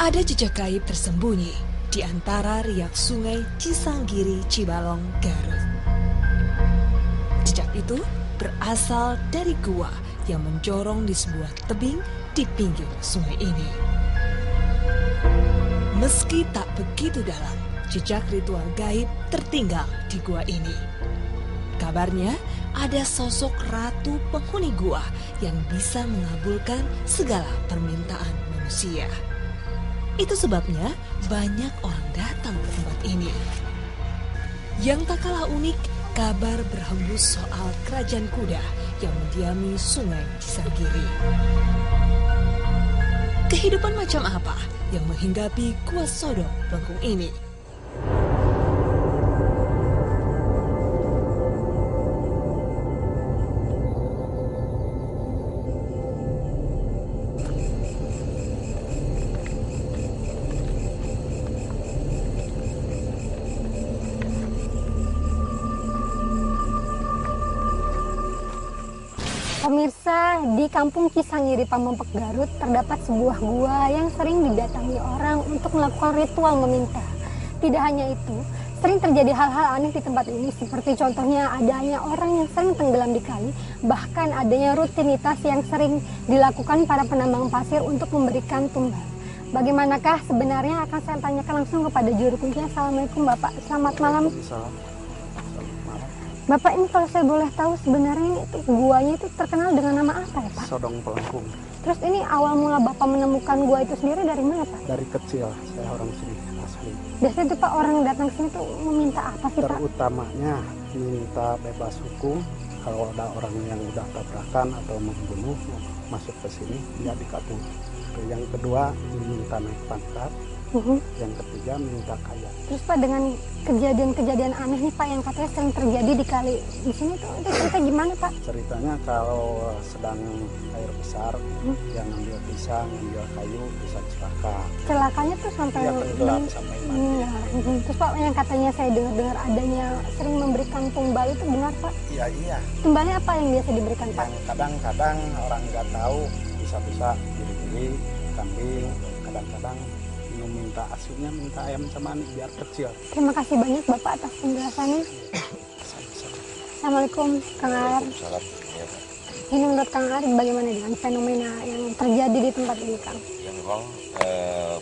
Ada jejak gaib tersembunyi di antara riak sungai Cisanggiri, Cibalong, Garut. Jejak itu berasal dari gua yang menjorong di sebuah tebing di pinggir sungai ini. Meski tak begitu dalam, jejak ritual gaib tertinggal di gua ini. Kabarnya ada sosok ratu penghuni gua yang bisa mengabulkan segala permintaan manusia. Itu sebabnya banyak orang datang ke tempat ini. Yang tak kalah unik, kabar berhembus soal kerajaan kuda yang mendiami sungai Cisanggiri. Kehidupan macam apa yang menghinggapi Gua Sodong Lengkung ini? Pemirsa, di kampung Cisanggiri, Pamempek, Garut terdapat sebuah gua yang sering didatangi orang untuk melakukan ritual meminta. Tidak hanya itu, sering terjadi hal-hal aneh di tempat ini, seperti contohnya adanya orang yang sering tenggelam di kali, bahkan adanya rutinitas yang sering dilakukan para penambang pasir untuk memberikan tumbal. Bagaimanakah sebenarnya akan saya tanyakan langsung kepada juru kunci. Assalamualaikum Bapak, selamat malam. Bapak, ini kalau saya boleh tahu sebenarnya itu guanya itu terkenal dengan nama apa ya Pak? Sodong Pelengkung. Terus ini awal mula Bapak menemukan gua itu sendiri dari mana Pak? Dari kecil saya orang sini asli. Biasanya tuh Pak orang datang sini tuh meminta apa sih Pak? Terutamanya minta bebas hukum. Kalau ada orang yang udah tabrakan atau membunuh masuk ke sini dia dikabul. Yang kedua minta naik pangkat. Yang ketiga minta kaya. Terus Pak, dengan kejadian-kejadian aneh nih Pak yang katanya sering terjadi di kali di sini tuh, itu cerita gimana Pak? Ceritanya kalau sedang air besar, yang ngambil pisang, ngambil kayu bisa celaka. Celakanya tuh sampai tenggelam sampai mati. Terus Pak, yang katanya saya dengar adanya sering memberikan tumbal, itu benar Pak? Iya. Tumbalnya apa yang biasa diberikan Pak? Yang kadang-kadang orang nggak tahu, bisa diri-diri, kambing, kadang-kadang minta aslinya minta ayam cemani biar kecil. Terima kasih banyak Bapak atas penjelasannya. Assalamualaikum Kang Ar. Ini menurut Kang Ar bagaimana dengan fenomena yang terjadi di tempat ini Kang? Ya memang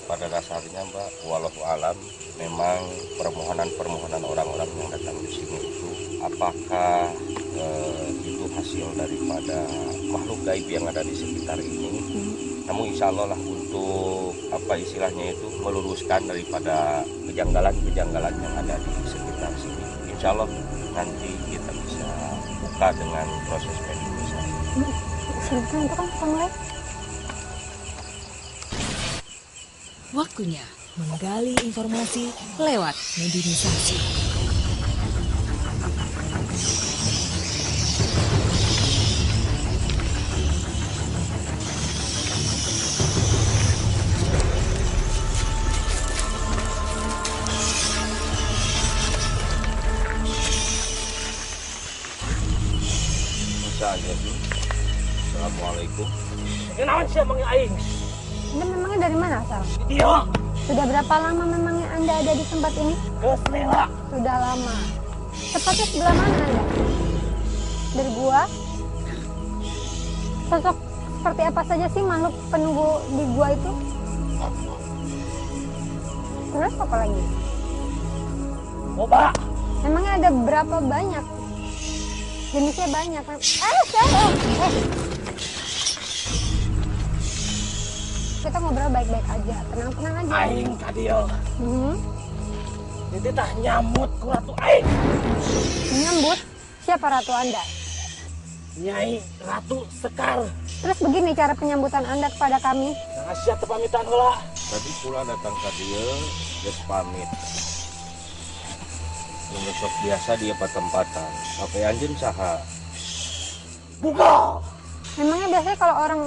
pada dasarnya Mbak, walau alam memang permohonan orang-orang yang datang di sini itu apakah itu hasil daripada makhluk gaib yang ada di sekitar ini. Namun insya Allah lah untuk apa istilahnya itu meluruskan daripada kejanggalan-kejanggalan yang ada di sekitar sini. Insya Allah nanti kita bisa buka dengan proses mediasi. Silahkan itu kan mulai. Waktunya menggali informasi lewat medinisasi. Assalamualaikum. Kenalan sih emangnya aing? Anda memangnya dari mana asal? Iya. Sudah berapa lama memangnya Anda ada di tempat ini? Keselela. Sudah lama. Tepatnya sebelah mana Anda? Dari gua? Sosok seperti apa saja sih makhluk penunggu di gua itu? Terus apa lagi? Coba. Memangnya ada berapa banyak? Jenisnya banyak. Kita ngobrol baik-baik aja, tenang-tenang aja. Aing tadi yo. Itu tah nyambut ku ratu aing. Menyambut? Siapa ratu Anda? Nyai Ratu Sekar. Terus begini cara penyambutan Anda kepada kami. Nah, siapa pamitan heula? Tadi pula datang ke dia, geus pamit. Besok biasa dia patempatan. Apa anjeun saha? Buka. Memangnya biasanya kalau orang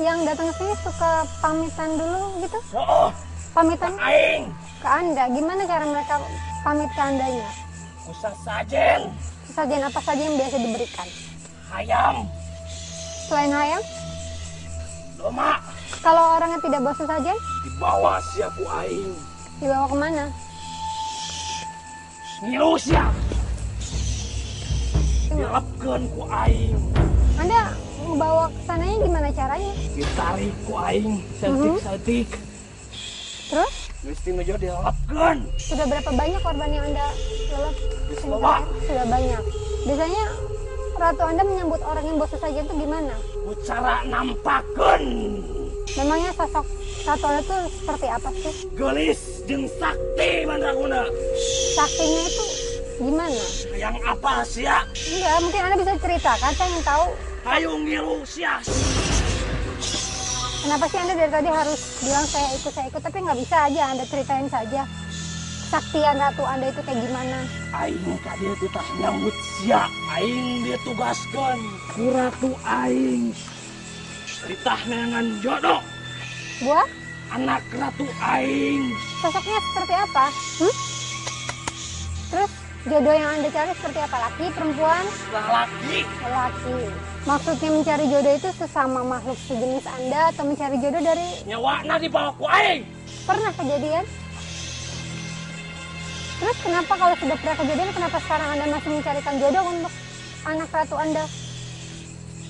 yang datang ke sini suka pamitan dulu gitu? Heeh. Pamitan Aing. ke Anda. Gimana cara mereka pamit ke Andanya? Usah sajen. Sajian apa saja yang biasa diberikan? Ayam. Selain ayam? Doma. Kalau orangnya tidak bawa sesajen, Dibawa sia ku aing. dibawa kemana? Ngilu sia. Dilepkeun ku aing. Anda membawa ke sananya gimana caranya? Ditarik ku aing. Setik-setik. Terus, Mesti nuju dilepkeun. sudah berapa banyak korban yang Anda lelep? Geus loba. Sudah banyak. Biasanya ratu Anda menyambut orang yang bawa sesajen itu gimana? Ku cara nampakeun. Memangnya sosok ratu Anda itu seperti apa sih? Gelis jeung sakti mandraguna. Saktinya itu gimana? Yang apa sia? Enggak, mungkin Anda bisa ceritakan, saya ingin tahu. Hayu ngilu sia. Kenapa sih Anda dari tadi harus bilang saya ikut, tapi nggak bisa aja Anda ceritain saja. Kesaktian ratu Anda itu kayak gimana? Aing ka dieu teh tah nyambut sia. Aing ditugaskeun ku ratu aing. Ditah neangan jodoh Buat anak ratu aing. sosoknya seperti apa? Terus jodoh yang Anda cari seperti apa? Laki, perempuan? Lalaki. Laki. Maksudnya mencari jodoh itu sesama makhluk sejenis Anda atau mencari jodoh dari Nyawana dibawa ku aing. pernah kejadian? Terus kenapa kalau sudah pernah kejadian, kenapa sekarang Anda masih mencarikan jodoh untuk anak ratu Anda?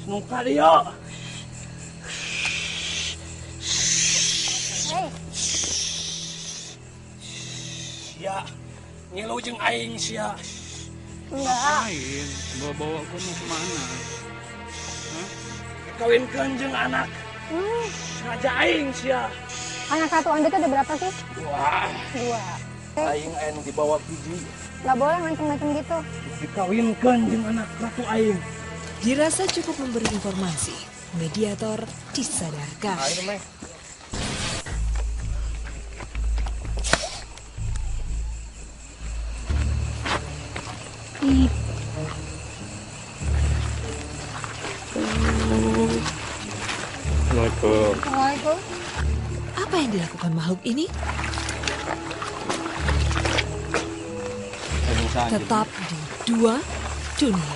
Nuka dia. Hei, Sia. Ngilu jeung aing sia. enggak. Ngapain? Bawa-bawa aku mau kemana? Kawinkeun jeung anak raja aing sia. Anak ratu Anda itu ada berapa sih? Wah, 2. aing aya nu dibawa biji. Nggak boleh macam-macam gitu. Dikawinkeun jeung anak ratu aing. Dirasa cukup memberi informasi, mediator disadarkan. Aing meh. Assalamualaikum. Assalamualaikum. Apa yang dilakukan makhluk ini? Tetap di dua dunia.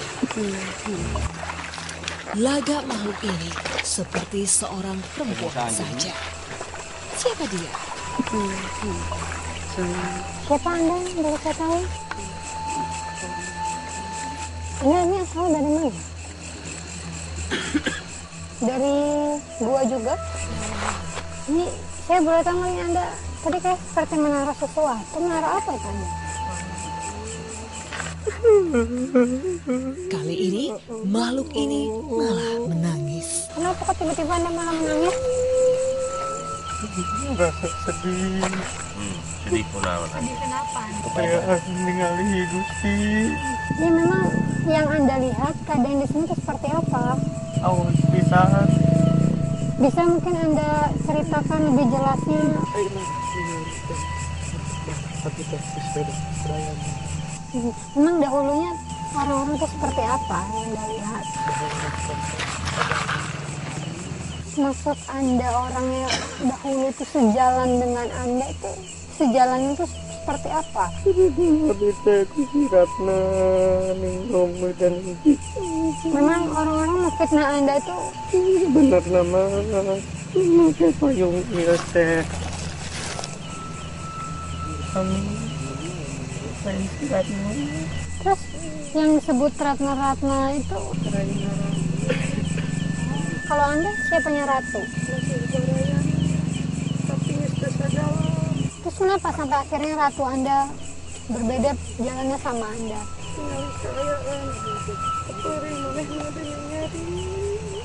Lagak makhluk ini seperti seorang perempuan saja. Siapa dia? Siapa Anda? Boleh saya tahu? Ini asal dari mana? Dari gua juga. Ini saya boleh tahu nggak, ini Anda tadi kayak seperti menaruh sesuatu. Menaruh apa itu Anda? Kali ini makhluk ini malah menangis. Kenapa kok tiba-tiba Anda malah menangis? Rasa sedih. Sedih kunaon. Saya ningali Gusti. Ya memang yang Anda lihat keadaan di sini itu seperti apa? Awas pisan. Bisa mungkin Anda ceritakan lebih jelasnya? Tapi kasih saya. Memang dahulunya orang-orang itu seperti apa yang Anda lihat? Maksud Anda orangnya dahulu itu sejalan dengan Anda itu, sejalan itu seperti apa? Tapi saya kusiratna ning romo dan Memang orang-orang memfitnah Anda itu bener nama pakai payung ieu teh. Saya siratna. terus yang disebut ratna-ratna itu, kalau Anda siapanya ratu? Terus kenapa sampai akhirnya ratu Anda berbeda jalannya sama Anda?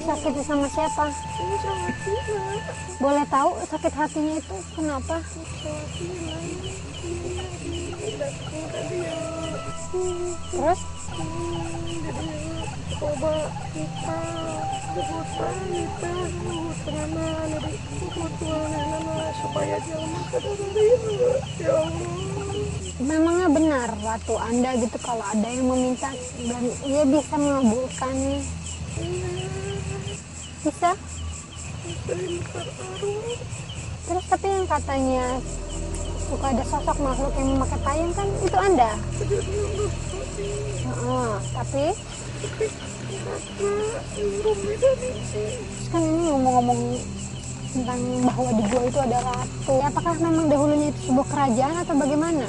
Sakit sama siapa? Boleh tahu sakit hatinya itu kenapa? Terus? Memangnya benar ratu Anda gitu kalau ada yang meminta dan ia bisa mengabulkannya? Bisa? Terus tapi yang katanya suka ada sosok makhluk yang memakai payung kan itu Anda? Tapi kan ini ngomong-ngomong tentang bahwa di gua itu ada ratu. Apakah memang dahulunya itu sebuah kerajaan atau bagaimana?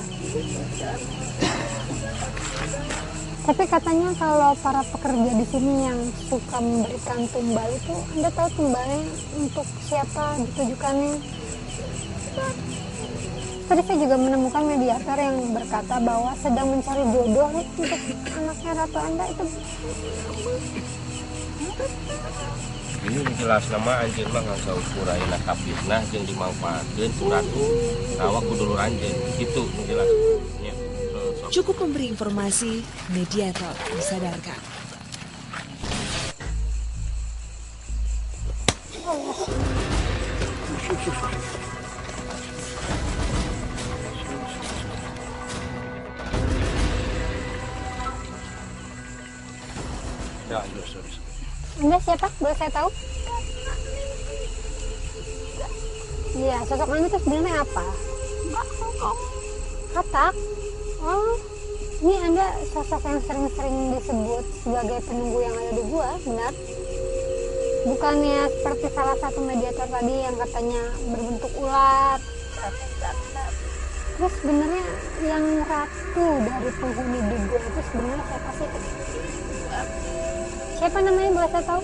Tapi katanya kalau para pekerja di sini yang suka memberikan tumbal itu, Anda tahu tumbalnya untuk siapa ditujukannya? Tadi saya juga menemukan mediator yang berkata bahwa sedang mencari jodoh untuk anaknya Ratu Anda itu. Ini jelas nama anjir mah nggak usah ukurain kapitnah yang dimanfaatkan suratu rawa kudulur anjir gitu jelas. Cukup memberi informasi, mediator disadarkan. Anda siapa? Boleh saya tahu? Iya, sosok Anda itu sebenarnya apa? Katak? Oh, ini Anda sosok yang sering-sering disebut sebagai penunggu yang ada di gua, benar? Bukannya seperti salah satu mediator tadi yang katanya berbentuk ular. Terus sebenarnya yang ratu dari penghuni di gua itu sebenarnya siapa sih? Siapa namanya, boleh saya tahu?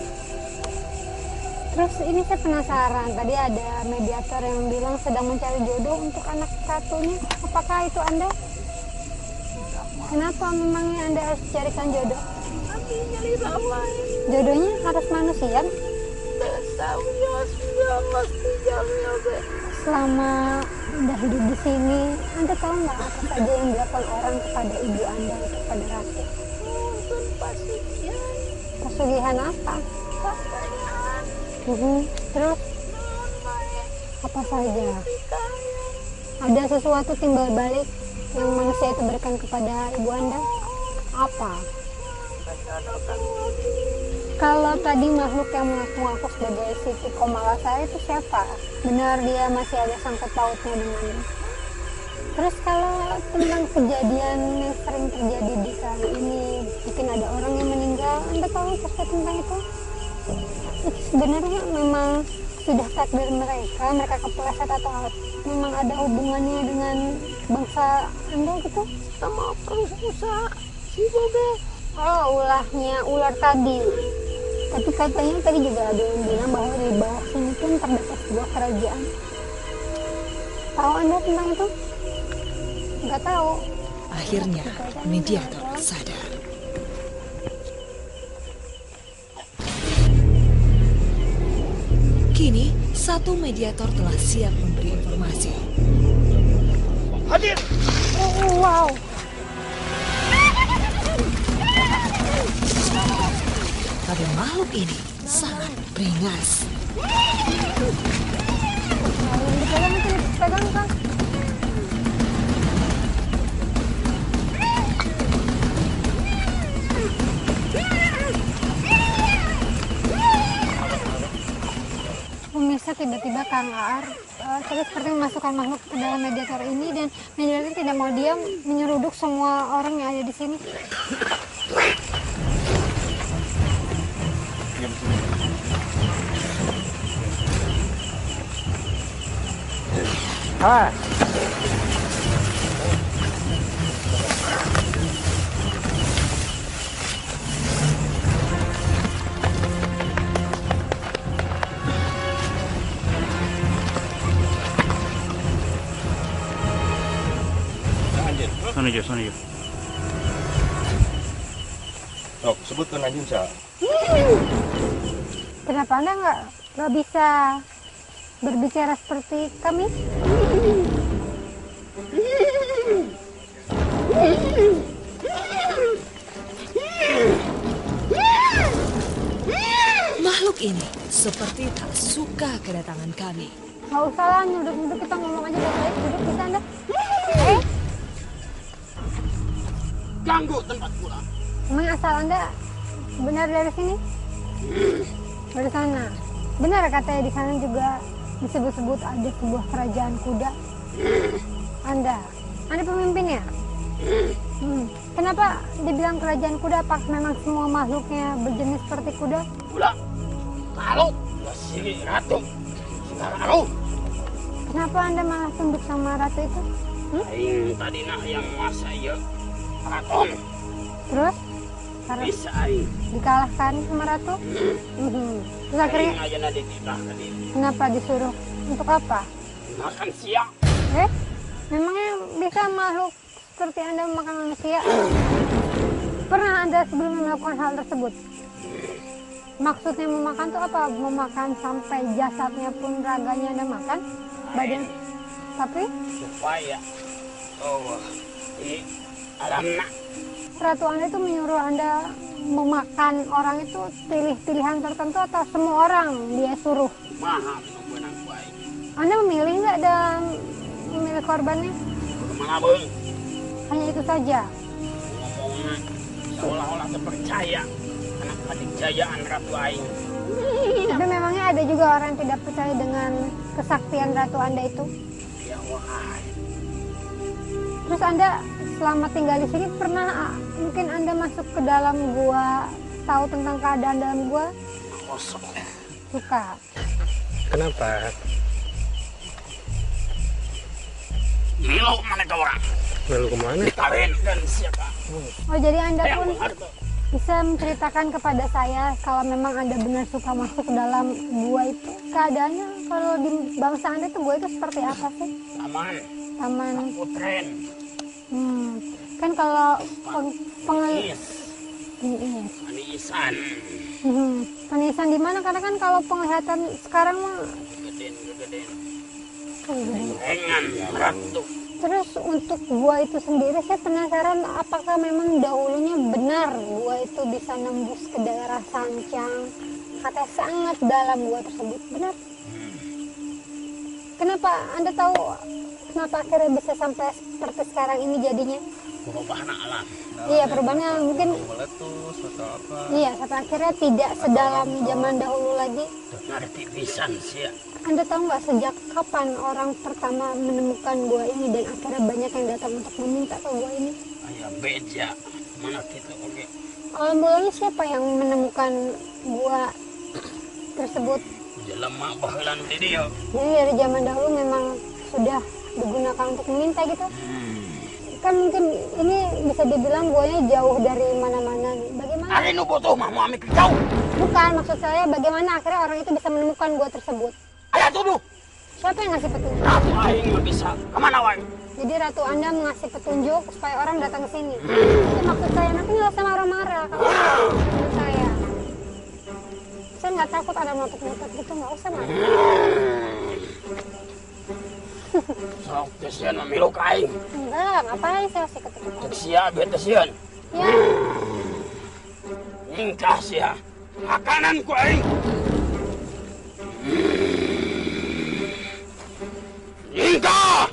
Terus ini saya penasaran, tadi ada mediator yang bilang sedang mencari jodoh untuk anak ratunya. Apakah itu Anda? Kenapa memangnya Anda harus carikan jodoh? Jodohnya harus manusia? Selama Anda hidup di sini, Anda tahu nggak apa saja yang dilakukan orang kepada ibu Anda, kepada ratu? Pesugihan apa? Terus apa saja? Ada sesuatu timbal balik yang manusia itu berikan kepada ibu Anda? Apa? Kalau tadi makhluk yang mengaku sebagai Siti Komalasari itu siapa? Benar dia masih ada sangkut pautnya dengan. Terus kalau tentang kejadian yang sering terjadi di kali ini, mungkin ada orang yang meninggal, Anda tahu sesuatu tentang itu? Itu sebenarnya memang sudah takdir mereka kepleset atau memang ada hubungannya dengan bangsa Anda gitu? Sama usaha si Bobe. Oh, ulahnya ular tadi. Tapi katanya tadi juga ada yang bilang bahwa di bawah sini pun terdapat sebuah kerajaan. Tahu Anda tentang itu? Nggak tahu. Akhirnya, mediator sadar. Kini, satu mediator telah siap memberi informasi. Hadir! Oh, wow. Tapi makhluk ini sangat beringas. Dipegang itu, dipegang kan? Pemirsa, tiba-tiba Kang Aar seperti memasukkan makhluk ke dalam mediator ini dan mediator tidak mau diam, menyeruduk semua orang yang ada di sini. Hai. Sana aja. Sok, sebutkan anjing sa. Kenapa Anda nggak bisa berbicara seperti kami? Makhluk ini seperti tak suka kedatangan kami. Nggak usah lah, nyuduk-nyuduk, kita ngomong aja baik-baik. Duduk, bisa Anda? Ganggu tempat pulang. Emang asal Anda benar dari sini? Dari sana. Benar katanya di sana juga disebut-sebut ada sebuah kerajaan kuda. Anda pemimpinnya? Kenapa dibilang kerajaan kuda? Apa memang semua makhluknya berjenis seperti kuda? Pulang. Kalau si ratu Lalu, Kenapa Anda malah tunduk sama ratu itu? aing tadi nak yang masa ya keraton. Terus? Karena Bisa aing. dikalahkan sama ratu? Terus akhirnya Aing aja nanti dititah tadi. kenapa disuruh? Untuk apa? Makan siang. Memangnya bisa makhluk seperti Anda memakan manusia? Pernah Anda sebelumnya melakukan hal tersebut? Maksudnya memakan itu apa? Memakan sampai jasadnya pun raganya Anda makan? Badan? Tapi Supaya di alamna ratu Anda itu menyuruh Anda memakan orang itu pilih-pilihan tertentu atau semua orang dia suruh? mahal benang baik. Anda memilih nggak dan memilih korbannya? Bagaimana bang? Hanya itu saja. Ngomongnya seolah-olah terpercaya karena kedikjayaan Ratu Aing. Tapi memangnya ada juga orang yang tidak percaya dengan kesaktian ratu Anda itu? Ya wahai. Terus Anda selama tinggal di sini pernah mungkin Anda masuk ke dalam gua, tahu tentang keadaan dalam gua? Kosong. Suka. Kenapa? Milo mana kau orang? Lalu kemana? Dikawin dan siapa? Oh jadi Anda Yang pun harta. bisa menceritakan kepada saya kalau memang Anda benar suka masuk ke dalam gua itu. Keadaannya kalau di bangsa Anda itu gua itu seperti apa sih? Taman. Taman. Putren. Kan kalau pengelilis. Is. Anisan. Penisan di mana? Karena kan kalau penglihatan sekarang mah Geden. gede. Engan ratu. Terus untuk gua itu sendiri saya penasaran apakah memang dahulunya benar gua itu bisa nembus ke daerah Sancang, katanya sangat dalam gua tersebut, benar? Kenapa Anda tahu kenapa akhirnya bisa sampai seperti sekarang ini jadinya? Perubahan alam. Iya, perubahannya mungkin Meletus atau apa? iya sampai akhirnya tidak sedalam zaman dahulu lagi. Ngerti pisan sih. Anda tahu nggak sejak kapan orang pertama menemukan gua ini dan akhirnya banyak yang datang untuk meminta ke gua ini? Ayah beja. Mana kita oke. Awal mulanya siapa yang menemukan gua tersebut? Jelema bahelan di dia. Jadi dari zaman dahulu memang sudah digunakan untuk meminta gitu. Kan mungkin ini bisa dibilang guanya jauh dari mana-mana. Bagaimana? Ari nu butuh mah mau ambil kau. Bukan, maksud saya bagaimana akhirnya orang itu bisa menemukan gua tersebut? Ayah tuduh. Siapa yang ngasih petunjuk? Ratu Aing mah bisa. Kemana wae? Jadi ratu Anda mengasih petunjuk supaya orang datang ke sini. Itu maksud saya, nanti nggak usah marah-marah kalau menurut saya. Saya nggak takut ada nutup-nutup gitu, nggak usah marah. Sok tesian mamilu ka aing. Enggak, ngapain saya kasih ketutup? Cek sia biar tesian. Ya, Ingkah sia. Makanan ku aing. Ingkah.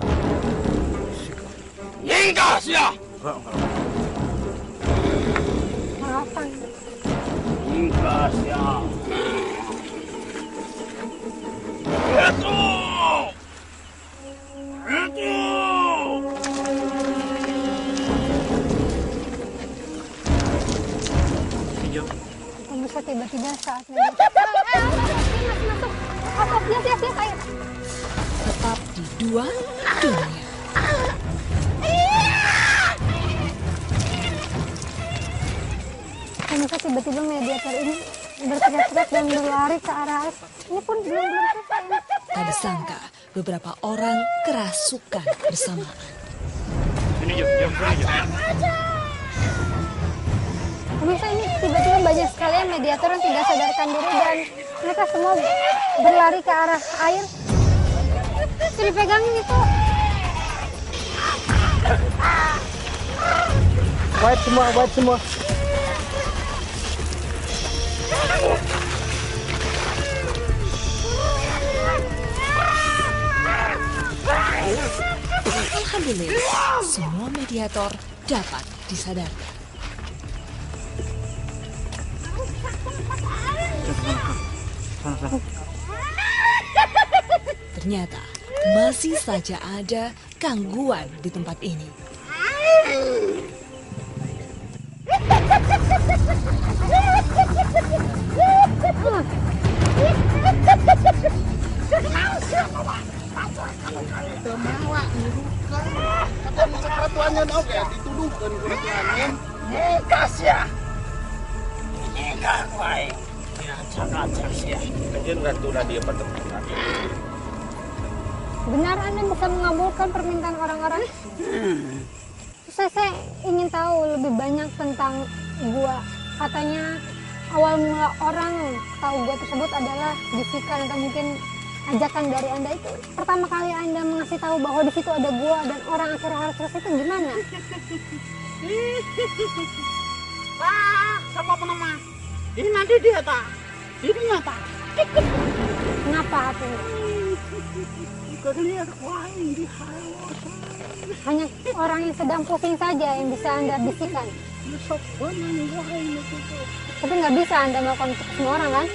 Ingkah sia. maafkan. Ingkah sia. Ratu. Ratu. Kok bisa tiba-tiba saat masuk. Apa? Siap, ayo. Tetap di dua dunia. Kok bisa tiba-tiba mediator ini berteriak-teriak dan berlari ke arah air. Ini pun belum selesai. Tak disangka beberapa orang kerasukan bersamaan. Pemirsa, ini tiba-tiba banyak sekali yang mediator yang tidak sadarkan diri dan mereka semua berlari ke arah air. Itu dipegangin itu. White semua. Alhamdulillah, semua mediator dapat disadarkan. Ternyata masih saja ada gangguan di tempat ini. siapa Pak? Temawa nirukan. Ada sekratuannya oke dituduhkan kuratuannya. Nikas ya. Nikah wae. Acak-acak sih ya. Anjir ratu dia pertemuan. Benar Anda bisa mengabulkan permintaan orang-orang? Saya ingin tahu lebih banyak tentang gua. Katanya awal mula orang tahu gua tersebut adalah bisikan atau mungkin ajakan dari Anda itu. Pertama kali Anda mengasih tahu bahwa di situ ada gua dan orang akhirnya harus selesai itu gimana? Sama apa nama? Ini nanti dia tak. Dirinya tak. Kenapa hatinya? Kelihat waing di hawa. Hanya orang yang sedang pusing saja yang bisa Anda bisikan. Besok waing itu. Tapi nggak bisa Anda melakukan untuk semua orang kan?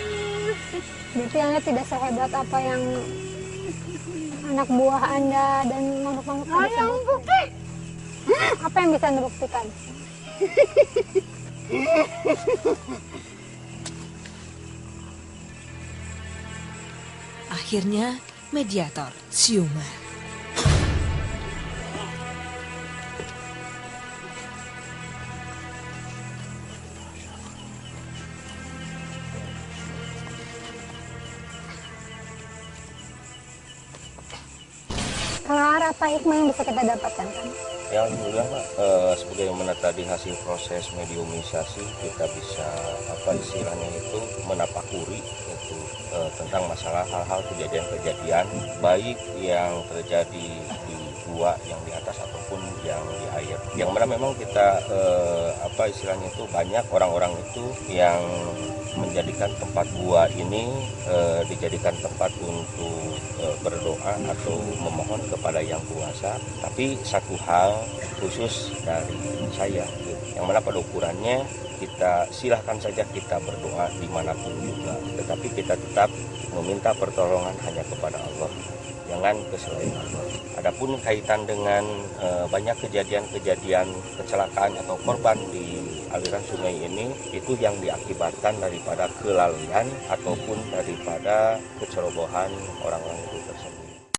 Berarti Anda tidak sehebat apa yang anak buah Anda dan makhluk-makhluk tadi sebut. Apa yang bisa Anda buktikan? Akhirnya, mediator siuman. Kelar apa hikmah yang bisa kita dapatkan kan? Ya alhamdulillah Pak, sebagaimana tadi hasil proses mediumisasi kita bisa apa istilahnya itu menapakuri itu tentang masalah hal-hal kejadian-kejadian baik yang terjadi di gua yang di atas ataupun yang di air. Yang mana memang kita apa istilahnya itu banyak orang-orang itu yang menjadikan tempat gua ini dijadikan tempat untuk berdoa atau memohon kepada yang kuasa. Tapi satu hal khusus dari saya yang mana pada ukurannya kita silahkan saja kita berdoa dimanapun juga, tetapi kita tetap meminta pertolongan hanya kepada Allah, jangan ke selain Allah. Adapun kaitan dengan banyak kejadian-kejadian kecelakaan atau korban di aliran sungai ini, itu yang diakibatkan daripada kelalaian ataupun daripada kecerobohan orang-orang itu tersebut.